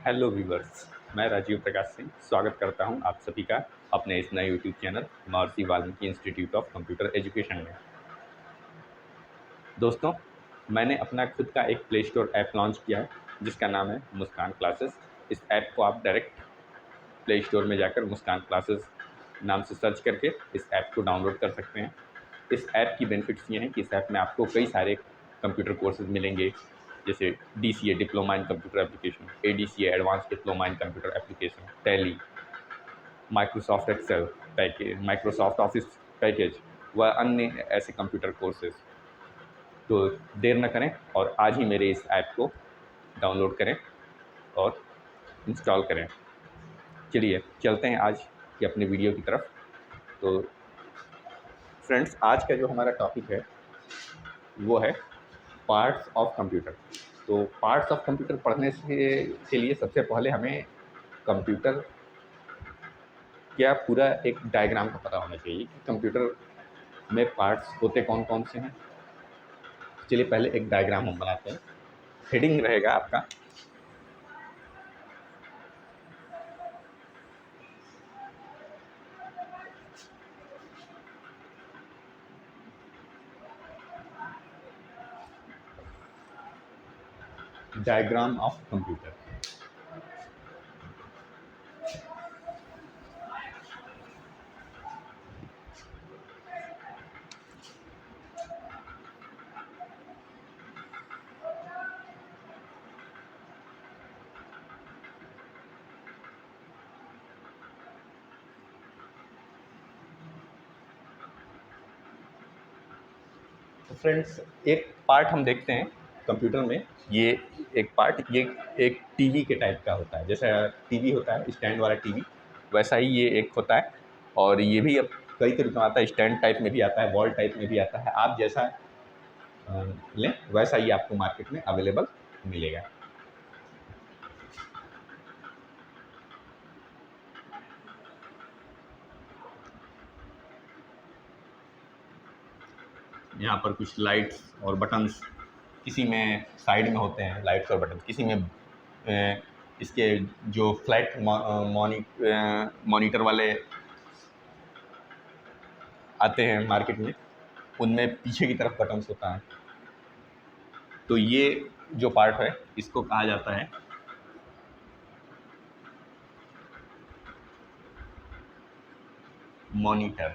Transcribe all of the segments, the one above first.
Hello viewers, मैं राजीव प्रकाश सिंह स्वागत करता हूं आप सभी का अपने इस नए YouTube channel Maharshi Valmiki institute of computer education में। दोस्तों, मैंने अपना खुद का एक प्ले स्टोर ऐप लॉन्च किया है जिसका नाम है मुस्कान क्लासेस। इस ऐप को आप डायरेक्ट प्ले स्टोर में जाकर मुस्कान क्लासेस नाम से सर्च करके इस ऐप को डाउनलोड कर सकते हैं। इस ऐप की बेनिफिट्स ये हैं कि इस ऐप में आपको कई सारे कंप्यूटर कोर्सेज मिलेंगे, जैसे DCA diploma in computer application, ADCA advance diploma in computer application, Tally, Microsoft Excel package, Microsoft Office package व अन्य ऐसे कंप्यूटर कोर्सेज। तो देर न करें और आज ही मेरे इस ऐप को डाउनलोड करें और इंस्टॉल करें। चलिए चलते हैं आज की अपनी वीडियो की तरफ। तो फ्रेंड्स, आज का जो हमारा टॉपिक है वो है पार्ट्स ऑफ कंप्यूटर। तो पार्ट्स ऑफ कंप्यूटर पढ़ने से के लिए सबसे पहले हमें कंप्यूटर क्या पूरा एक डायग्राम का पता होना चाहिए कि कंप्यूटर में पार्ट्स होते कौन कौन से हैं। चलिए पहले एक डायग्राम हम बनाते हैं। हेडिंग रहेगा आपका डायग्राम ऑफ कंप्यूटर। तो फ्रेंड्स, एक पार्ट हम देखते हैं कंप्यूटर में। ये एक पार्ट ये एक टीवी के टाइप का होता है। जैसा टीवी होता है स्टैंड वाला टीवी, वैसा ही ये एक होता है। और ये भी अब कई तरीके का आता है, स्टैंड टाइप में भी आता है, वॉल टाइप में भी आता है। आप जैसा लें वैसा ही आपको मार्केट में अवेलेबल मिलेगा। यहाँ पर कुछ लाइट्स और बटन्स, किसी में साइड में होते हैं लाइट्स और बटन, किसी में इसके जो फ्लैट मॉनिटर वाले आते हैं मार्केट में, उनमें पीछे की तरफ बटन्स होता है। तो ये जो पार्ट है इसको कहा जाता है मॉनिटर।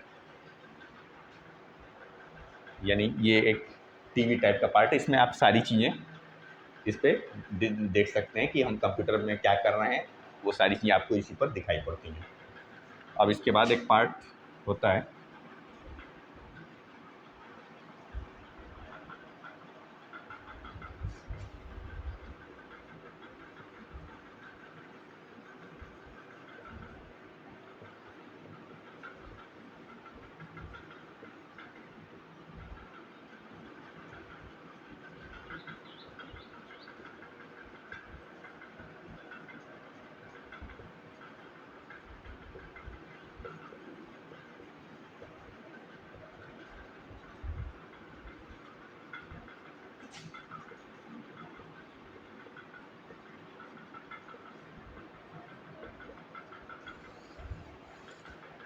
यानी ये एक टीवी टाइप का पार्ट है। इसमें आप सारी चीज़ें इस पर देख सकते हैं कि हम कंप्यूटर में क्या कर रहे हैं। वो सारी चीज़ें आपको इसी पर दिखाई पड़ती हैं। अब इसके बाद एक पार्ट होता है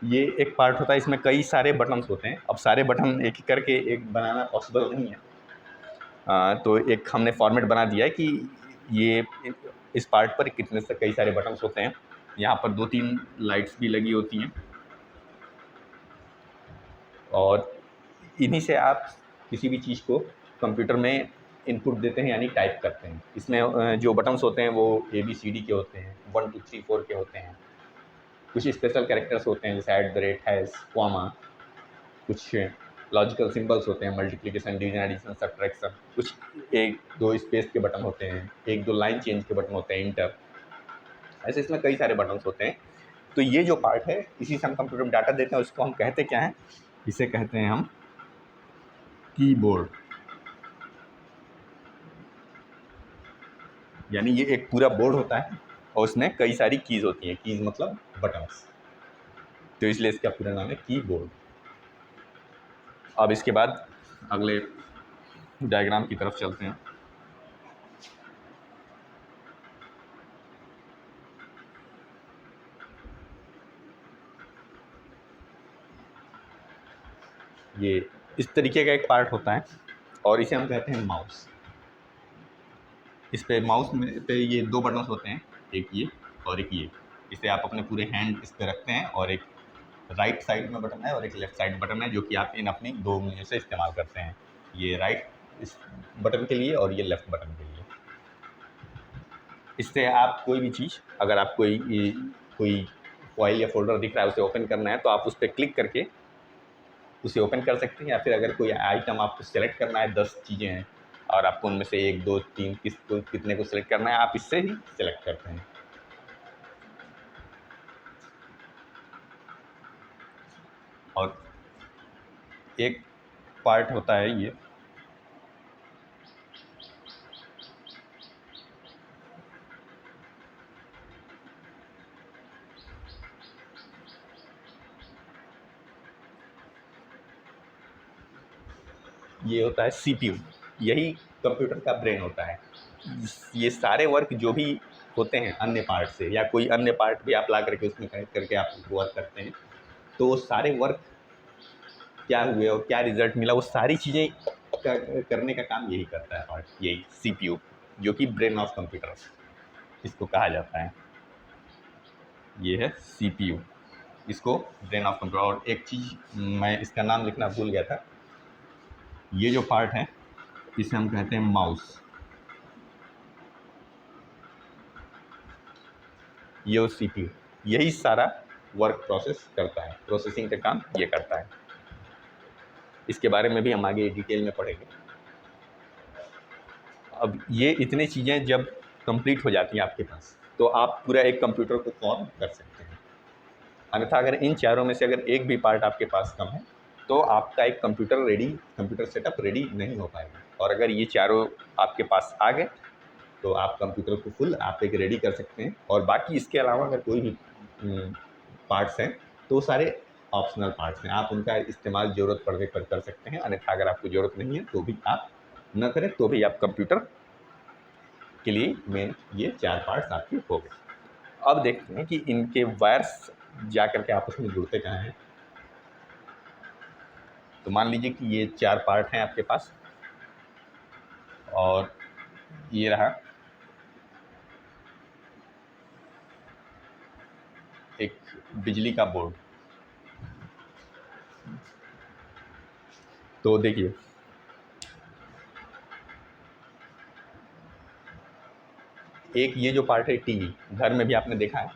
ये एक पार्ट होता है, इसमें कई सारे बटन्स होते हैं। अब सारे बटन एक एक करके एक बनाना पॉसिबल नहीं है। तो एक हमने फॉर्मेट बना दिया है कि ये इस पार्ट पर कितने से कई सारे बटन्स होते हैं। यहाँ पर 2-3 लाइट्स भी लगी होती हैं और इन्हीं से आप किसी भी चीज़ को कंप्यूटर में इनपुट देते हैं, यानी टाइप करते हैं। इसमें जो बटन्स होते हैं वो ABCD के होते हैं, 1 2 3 4 के होते हैं। कुछ स्पेशल कैरेक्टर्स होते हैं जैसे @ हैश, कॉमा। कुछ लॉजिकल सिंबल्स होते हैं, मल्टीप्लिकेशन, डिवीजन, एडिशन, सब्ट्रैक्शन। कुछ 1-2 स्पेस के बटन होते हैं, 1-2 लाइन चेंज के बटन होते हैं, इंटर। ऐसे इसमें कई सारे बटन्स होते हैं। तो ये जो पार्ट है इसी से हम कंप्यूटर में डाटा देते हैं। उसको हम कहते क्या हैं? इसे कहते हैं हम कीबोर्ड। यानी ये एक पूरा बोर्ड होता है और उसमें कई सारी कीज़ होती हैं। कीज़ मतलब बटन्स, तो इसलिए इसका पूरा नाम है कीबोर्ड। अब इसके बाद अगले डायग्राम की तरफ चलते हैं। ये इस तरीके का एक पार्ट होता है और इसे हम कहते हैं माउस। इस पे माउस में पे ये दो बटन होते हैं, एक ये और एक ये। इसे आप अपने पूरे हैंड इस पे रखते हैं और एक राइट साइड में बटन है और एक लेफ्ट साइड बटन है जो कि आप इन अपनी दो उंगलियों से इस्तेमाल करते हैं। ये राइट इस बटन के लिए और ये लेफ्ट बटन के लिए। इससे आप कोई भी चीज़, अगर आप कोई फाइल या फोल्डर दिख रहा है उसे ओपन करना है तो आप उस पर क्लिक करके उसे ओपन कर सकते हैं, या फिर अगर कोई आइटम आपको सेलेक्ट करना है, 10 चीज़ें हैं और आपको उनमें से 1 2 3 कितने को सिलेक्ट करना है, आप इससे ही सिलेक्ट करते हैं। और एक पार्ट होता है ये होता है सीपीयू। यही कंप्यूटर का ब्रेन होता है। ये सारे वर्क जो भी होते हैं अन्य पार्ट से, या कोई अन्य पार्ट भी आप ला करके उसमें कनेक्ट करके आप वर्क करते हैं, तो वो सारे वर्क क्या हुए और क्या रिजल्ट मिला, वो सारी चीज़ें करने का काम यही करता है पार्ट, यही सीपीयू, जो कि ब्रेन ऑफ कंप्यूटर इसको कहा जाता है। ये है सीपीयू, इसको ब्रेन ऑफ कंप्यूटर। और एक चीज़ मैं इसका नाम लिखना भूल गया था, ये जो पार्ट है इसे हम कहते हैं माउस। ये और सीपीयू, यही सारा वर्क प्रोसेस करता है, प्रोसेसिंग का काम ये करता है। इसके बारे में भी हम आगे डिटेल में पढ़ेंगे। अब ये इतनी चीज़ें जब कंप्लीट हो जाती हैं आपके पास, तो आप पूरा एक कंप्यूटर को फॉर्म कर सकते हैं। अन्यथा अगर इन चारों में से अगर एक भी पार्ट आपके पास कम है तो आपका एक कंप्यूटर सेटअप रेडी नहीं हो पाएगा। और अगर ये चारों आपके पास आ गए तो आप कंप्यूटर को फुल आप एक रेडी कर सकते हैं। और बाकी इसके अलावा अगर कोई भी पार्ट्स हैं तो सारे ऑप्शनल पार्ट्स हैं, आप उनका इस्तेमाल ज़रूरत पड़ने पर कर सकते हैं। अन्यथा अगर आपको ज़रूरत नहीं है तो भी आप न करें, तो भी आप कंप्यूटर के लिए मेन ये 4 पार्ट्स आपके हो गए। अब देखते हैं कि इनके वायर्स जा करके आपस में जुड़ते कहाँ हैं। तो मान लीजिए कि ये 4 पार्ट हैं आपके पास और ये रहा एक बिजली का बोर्ड। तो देखिए, एक ये जो पार्ट है टीवी, घर में भी आपने देखा है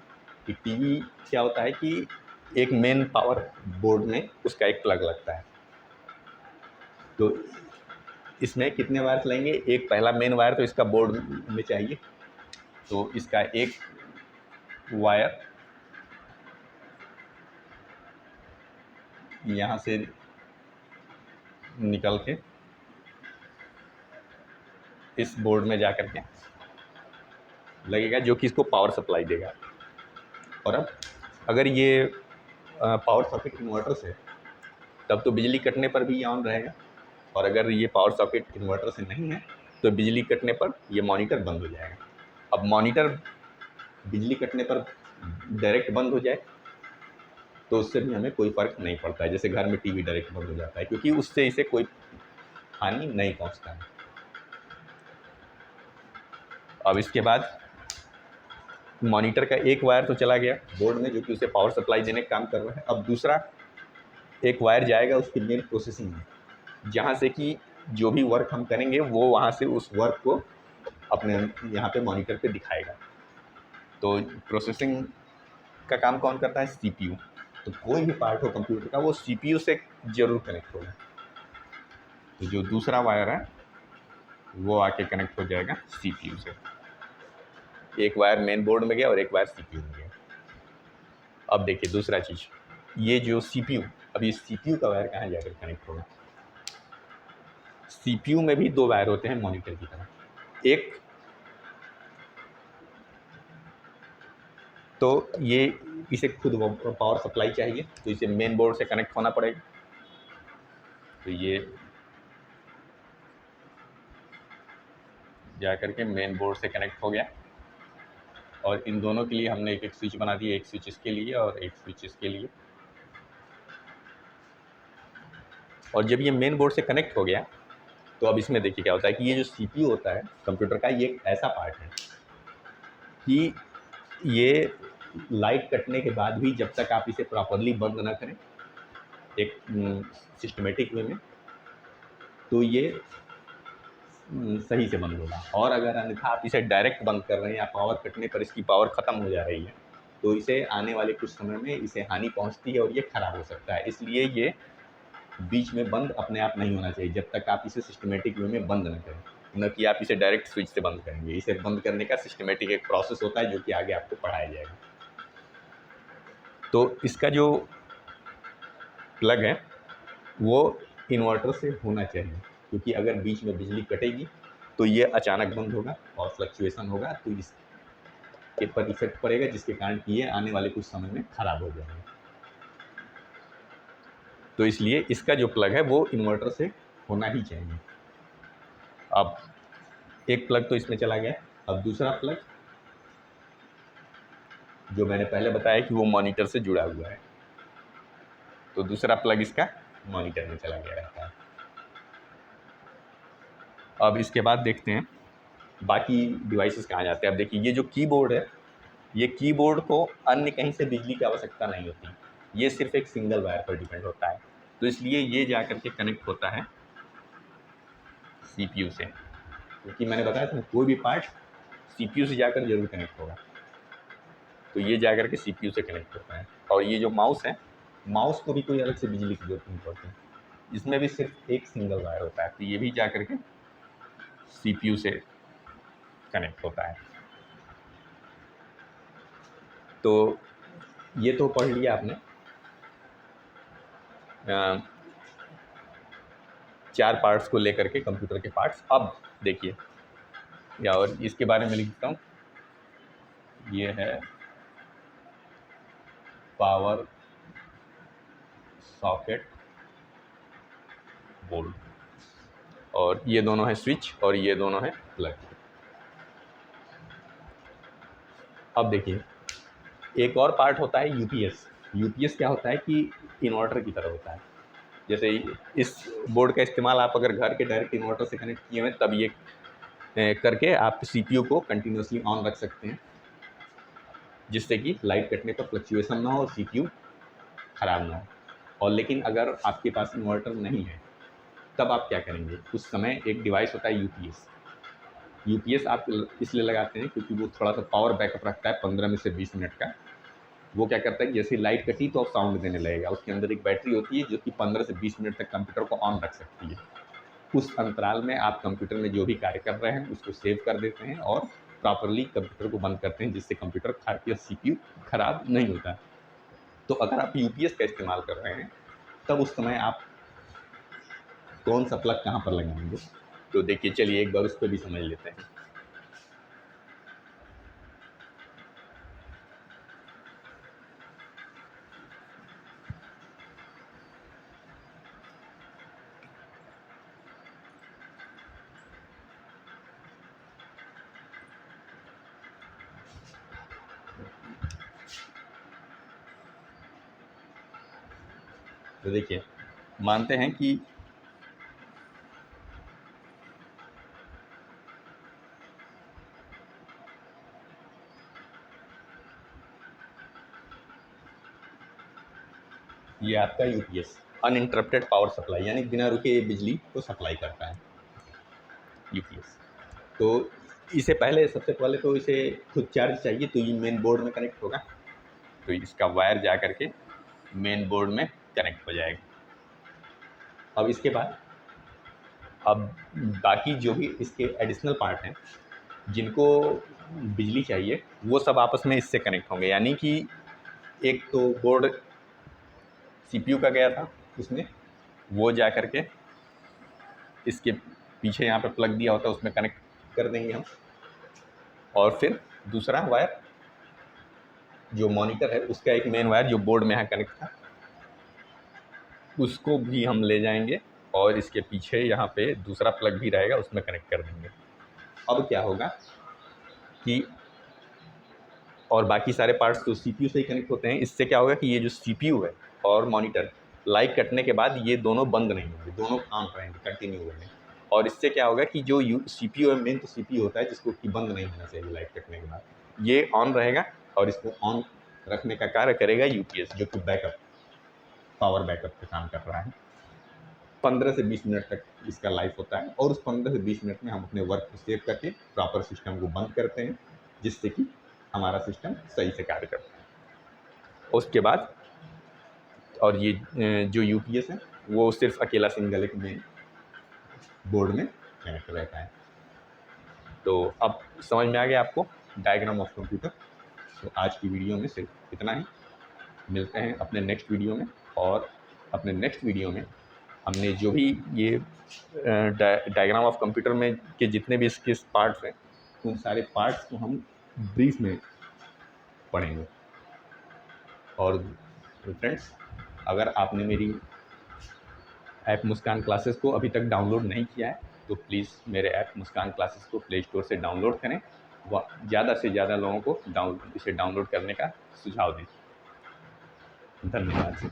कि टीवी क्या होता है कि एक मेन पावर बोर्ड में उसका एक प्लग लगता है। तो इसमें कितने वायर्स लेंगे, एक पहला मेन वायर तो इसका बोर्ड में चाहिए, तो इसका एक वायर यहाँ से निकल के इस बोर्ड में जा कर के लगेगा, जो कि इसको पावर सप्लाई देगा। और अब अगर ये पावर सॉकेट इन्वर्टर से, तब तो बिजली कटने पर भी ये ऑन रहेगा। और अगर ये पावर सॉकेट इन्वर्टर से नहीं है तो बिजली कटने पर ये मॉनिटर बंद हो जाएगा। अब मॉनिटर बिजली कटने पर डायरेक्ट बंद हो जाए तो उससे भी हमें कोई फ़र्क नहीं पड़ता है, जैसे घर में टीवी डायरेक्ट बंद हो जाता है, क्योंकि उससे इसे कोई हानि नहीं पहुंचता है। अब इसके बाद मॉनिटर का एक वायर तो चला गया बोर्ड में, जो कि उसे पावर सप्लाई देने का काम कर रहा है। अब दूसरा एक वायर जाएगा उसकी मेन प्रोसेसिंग में, जहाँ से कि जो भी वर्क हम करेंगे वो वहाँ से उस वर्क को अपने यहाँ पे मॉनिटर पे दिखाएगा। तो प्रोसेसिंग का काम कौन करता है, सीपीयू। तो कोई भी पार्ट हो कंप्यूटर का वो सीपीयू से जरूर कनेक्ट होगा। तो जो दूसरा वायर है वो आके कनेक्ट हो जाएगा सीपीयू से। एक वायर मेन बोर्ड में गया और एक वायर सीपीयू में गया। अब देखिए दूसरा चीज़, ये जो सीपीयू, अब ये सीपीयू का वायर कहाँ जाकर कनेक्ट होगा। सीपीयू में भी दो वायर होते हैं मॉनिटर की तरह। एक तो ये इसे खुद पावर सप्लाई चाहिए, तो इसे मेन बोर्ड से कनेक्ट होना पड़ेगा। तो ये जा करके मेन बोर्ड से कनेक्ट हो गया। और इन दोनों के लिए हमने एक एक स्विच बना दिया, एक स्विच इसके लिए और एक स्विच इसके लिए। और जब ये मेन बोर्ड से कनेक्ट हो गया तो अब इसमें देखिए क्या होता है कि ये जो CPU होता है कंप्यूटर का, ये एक ऐसा पार्ट है कि ये लाइट कटने के बाद भी जब तक आप इसे प्रॉपरली बंद ना करें एक सिस्टमेटिक वे में, तो ये सही से बंद होगा। और अगर अन्यथा आप इसे डायरेक्ट बंद कर रहे हैं या पावर कटने पर इसकी पावर ख़त्म हो जा रही है, तो इसे आने वाले कुछ समय में इसे हानि पहुंचती है और ये ख़राब हो सकता है। इसलिए ये बीच में बंद अपने आप नहीं होना चाहिए जब तक आप इसे सिस्टमेटिक वे में बंद न करें, न कि आप इसे डायरेक्ट स्विच से बंद करेंगे। इसे बंद करने का सिस्टमेटिक एक प्रोसेस होता है जो कि आगे आपको पढ़ाया जाएगा। तो इसका जो प्लग है वो इन्वर्टर से होना चाहिए, क्योंकि अगर बीच में बिजली कटेगी तो ये अचानक बंद होगा और फ्लक्चुएसन होगा, तो इसके पर इफेक्ट पड़ेगा जिसके कारण कि ये आने वाले कुछ समय में ख़राब हो जाएगा। तो इसलिए इसका जो प्लग है वो इन्वर्टर से होना ही चाहिए। अब एक प्लग तो इसमें चला गया, अब दूसरा प्लग जो मैंने पहले बताया कि वो मॉनिटर से जुड़ा हुआ है, तो दूसरा प्लग इसका मॉनिटर में चला गया रहता है। अब इसके बाद देखते हैं बाकी डिवाइसेस कहाँ जाते हैं। अब देखिए ये जो कीबोर्ड है, ये कीबोर्ड को अन्य कहीं से बिजली की आवश्यकता नहीं होती, ये सिर्फ एक सिंगल वायर पर डिपेंड होता है। तो इसलिए ये जा करके कनेक्ट होता है CPU से, क्योंकि मैंने बताया था कोई भी पार्ट CPU से जाकर जरूर कनेक्ट होगा, तो ये जा करके CPU से कनेक्ट होता है। और ये जो माउस है, माउस को भी कोई अलग से बिजली की जरूरत नहीं पड़ती, इसमें भी सिर्फ एक सिंगल वायर होता है, तो ये भी जा करके CPU से कनेक्ट होता है। तो ये तो पढ़ लिया आपने 4 पार्ट्स को लेकर के कंप्यूटर के पार्ट्स। अब देखिए या और इसके बारे में लिखता हूँ, ये है पावर सॉकेट बोर्ड, और ये दोनों है स्विच और ये दोनों है प्लग। अब देखिए एक और पार्ट होता है यूपीएस। यूपीएस क्या होता है कि इन्वर्टर की तरह होता है। जैसे इस बोर्ड का इस्तेमाल आप अगर घर के डायरेक्ट इन्वर्टर से कनेक्ट किए हुए तब ये करके आप CPU को कंटिन्यूसली ऑन रख सकते हैं, जिससे कि लाइट कटने पर फ्लक्चुएसन ना हो और CPU ख़राब ना हो। और लेकिन अगर आपके पास इन्वर्टर नहीं है तब आप क्या करेंगे, उस समय एक डिवाइस होता है यूपीएस। यूपीएस आप इसलिए लगाते हैं क्योंकि वो थोड़ा सा पावर बैकअप रखता है 15 में से 20 मिनट का। वो क्या करता है, जैसे लाइट कटी तो साउंड देने लगेगा। उसके अंदर एक बैटरी होती है जो कि 15 से 20 मिनट तक कंप्यूटर को ऑन रख सकती है। उस अंतराल में आप कंप्यूटर में जो भी कार्य कर रहे हैं उसको सेव कर देते हैं और प्रॉपरली कंप्यूटर को बंद करते हैं, जिससे कंप्यूटर या CPU खराब नहीं होता। तो अगर आप यूपीएस का इस्तेमाल कर रहे हैं तब उस समय आप कौन सा प्लग कहाँ पर लगाएंगे, तो देखिए चलिए एक बार उस पर भी समझ लेते हैं। तो देखिए मानते हैं कि ये आपका यूपीएस अनइंटरप्टेड पावर सप्लाई, यानी बिना रुके बिजली को सप्लाई करता है यूपीएस। तो इसे पहले सबसे पहले तो इसे खुद चार्ज चाहिए, तो ये मेन बोर्ड में कनेक्ट होगा, तो इसका वायर जा करके मेन बोर्ड में कनेक्ट हो जाएगा। अब इसके बाद अब बाकी जो भी इसके एडिशनल पार्ट हैं जिनको बिजली चाहिए वो सब आपस में इससे कनेक्ट होंगे। यानी कि एक तो बोर्ड CPU का गया था, उसमें वो जा करके इसके पीछे यहाँ पे प्लग दिया होता है उसमें कनेक्ट कर देंगे हम। और फिर दूसरा वायर जो मॉनिटर है उसका एक मेन वायर जो बोर्ड में यहाँ कनेक्ट था उसको भी हम ले जाएंगे और इसके पीछे यहाँ पे दूसरा प्लग भी रहेगा उसमें कनेक्ट कर देंगे। अब क्या होगा कि और बाकी सारे पार्ट्स तो CPU से ही कनेक्ट होते हैं। इससे क्या होगा कि ये जो CPU है और मॉनिटर लाइट कटने के बाद ये दोनों बंद नहीं होंगे, दोनों ऑन रहेंगे, कंटिन्यू रहेंगे। और इससे क्या होगा कि जो CPU है, मेन तो CPU होता है जिसको कि बंद नहीं होना चाहिए लाइट कटने के बाद, ये ऑन रहेगा और इसको ऑन रखने का कार्य करेगा UPS, जो कि बैकअप, पावर बैकअप का काम कर रहा है। 15 से 20 मिनट तक इसका लाइफ होता है और उस 15 से 20 मिनट में हम अपने वर्क को सेव करके प्रॉपर सिस्टम को बंद करते हैं, जिससे कि हमारा सिस्टम सही से कार्य करता है। उसके बाद और ये जो UPS है वो सिर्फ अकेला सिंगल एक में बोर्ड में कनेक्ट रहता है। तो अब समझ में आ गया आपको डायग्राम ऑफ कंप्यूटर। तो आज की वीडियो में सिर्फ इतना ही, मिलते हैं अपने नेक्स्ट वीडियो में। और अपने नेक्स्ट वीडियो में हमने जो भी ये डायग्राम ऑफ कंप्यूटर में के जितने भी इसके पार्ट्स हैं, उन सारे पार्ट्स को हम ब्रीफ में पढ़ेंगे। और फ्रेंड्स, अगर आपने मेरी ऐप मुस्कान क्लासेस को अभी तक डाउनलोड नहीं किया है तो प्लीज़ मेरे ऐप मुस्कान क्लासेस को प्ले स्टोर से डाउनलोड करें व ज़्यादा से ज़्यादा लोगों को इसे डाउनलोड करने का सुझाव दें। धन्यवाद।